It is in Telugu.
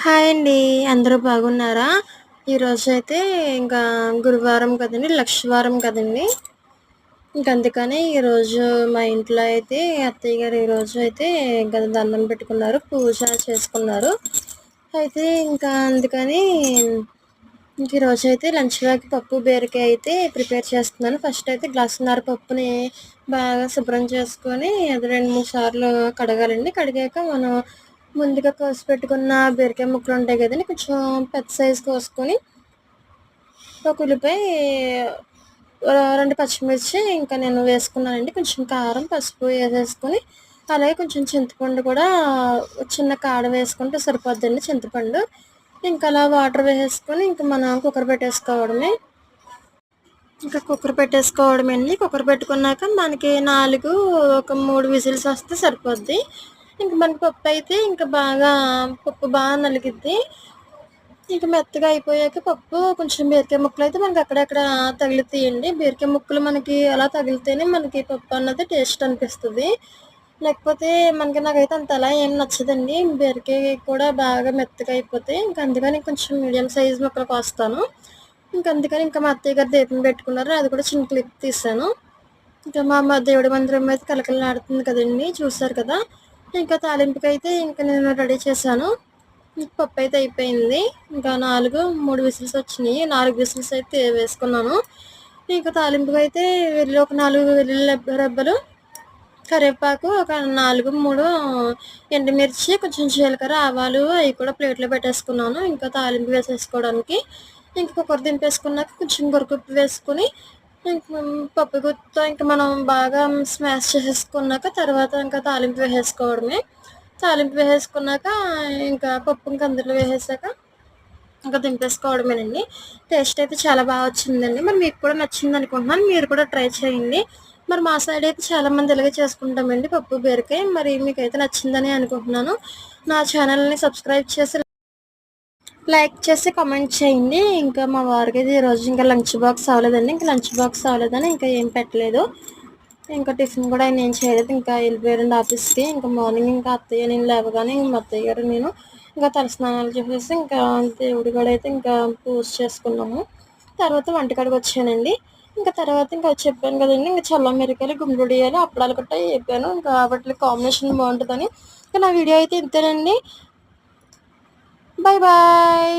హాయ్ అండి. అందరూ బాగున్నారా? ఈరోజైతే ఇంకా గురువారం కదండీ! లక్షవారం కదండీ! అందుకని ఈరోజు మా ఇంట్లో అయితే అత్తయ్య గారు ఈరోజు అయితే దండం పెట్టుకున్నారు. పూజ చేసుకున్నారు. అయితే ఇంకా అందుకని ఈరోజైతే లంచ్‌లోకి పప్పు, బీరకాయ అయితే ప్రిపేర్ చేస్తున్నాను. ఫస్ట్ అయితే గ్లాసున్నర పప్పుని బాగా శుభ్రం చేసుకొని అది 2, 3 సార్లు కడగాలండి. కడిగాక మనం ముందుగా కోసి పెట్టుకున్న బీరకాయ ముక్కలు ఉంటాయి కదండీ! కొంచెం పెద్ద సైజు కోసుకొని ఒక ఉల్లిపాయ 2 పచ్చిమిర్చి ఇంకా నేను వేసుకున్నానండి. కొంచెం కారం, పసుపు ఏసేసుకొని అలాగే కొంచెం చింతపండు కూడా చిన్న కాడ వేసుకుంటే సరిపోద్దండి చింతపండు. ఇంకా అలా వాటర్ వేసేసుకొని ఇంక మనం కుక్కర్ పెట్టేసుకోవడమే. కుక్కర్ పెట్టేసుకోవడమేండి. కుక్కర్ పెట్టుకున్నాక మనకి 4 ఒక 3 విజిల్స్ వస్తే సరిపోద్ది. మనకి పప్పు అయితే పప్పు బాగా నలిగిద్ది. మెత్తగా అయిపోయాక పప్పు కొంచెం బీరకాయ ముక్కలైతే మనకి అక్కడక్కడ తగులుతాయండి. బీరకాయ ముక్కలు మనకి అలా తగిలితేనే మనకి పప్పు అన్నది టేస్ట్ అనిపిస్తది. లేకపోతే నాకైతే అంత అలా ఏం నచ్చదండి. బీరకాయ కూడా బాగా మెత్తగా అయిపోతాయి. అందుకని కొంచెం మీడియం సైజ్ ముక్కలు కోస్తాను. అందుకని మా అత్తయ్య గారు దీపం పెట్టుకున్నారు. అది కూడా చిన్న క్లిప్ తీశాను. మా దేవుడి మందిరం అయితే కలకలలాడుతుంది కదండీ! చూసారు కదా! తాలింపుకైతే నేను రెడీ చేశాను. పప్పు అయితే అయిపోయింది. 3 విజిల్స్ వచ్చినాయి. 4 విజిల్స్ అయితే వేసుకున్నాను. తాలింపుకైతే ఒక 4 వెల్లుల్లి రెబ్బలు, కరివేపాకు, ఒక 3 ఎండుమిర్చి, కొంచెం జీలకర్ర, ఆవాలు అవి కూడా ప్లేట్లో పెట్టేసుకున్నాను. తాలింపు వేసేసుకోవడానికి. కుక్కర్ దింపేసుకున్నాక కొంచెం గొరకప్పు వేసుకొని పప్పు గుత్తితో మనం బాగా స్మాష్ చేసేసుకున్నాక తర్వాత తాలింపు వేసేసుకోవడమే. తాలింపు వేసేసుకున్నాక పప్పు అందులో వేసేసాక దింపేసుకోవడమేనండి. టేస్ట్ అయితే చాలా బాగా వచ్చిందండి. మరి మీకు కూడా నచ్చింది అనుకుంటున్నాను. మీరు కూడా ట్రై చేయండి. మరి మా సైడ్ అయితే చాలామంది ఇలాగే చేసుకుంటామండి పప్పు, బీరకాయ. మరి మీకైతే నచ్చిందని అనుకుంటున్నాను. నా ఛానల్ని సబ్స్క్రైబ్ చేసి లైక్ చేసి కామెంట్ చేయండి. మా వారికైతే ఈరోజు లంచ్ బాక్స్ అవ్వలేదండి. లంచ్ బాక్స్ అవ్వలేదని ఏం పెట్టలేదు. టిఫిన్ కూడా ఆయన ఏం చేయలేదు. వెళ్ళిపోయారండి ఆఫీస్‌కి. మార్నింగ్ అత్తయ్య నేను లేవగానే మా అత్తయ్య గారు నేను తలస్నానాలు చేసేసి దేవుడి కాడ అయితే పూజ చేసుకున్నాము. తర్వాత వంటకాడికి వచ్చానండి. తర్వాత చెప్పాను కదండీ! చల్ల మిరపకాయలు, గుమ్మడికాయలు, అప్పడాలు గట్టా వేపాను. వాటికి కాంబినేషన్ బాగుంటుందని. నా వీడియో అయితే ఇంతేనండి. Bye bye.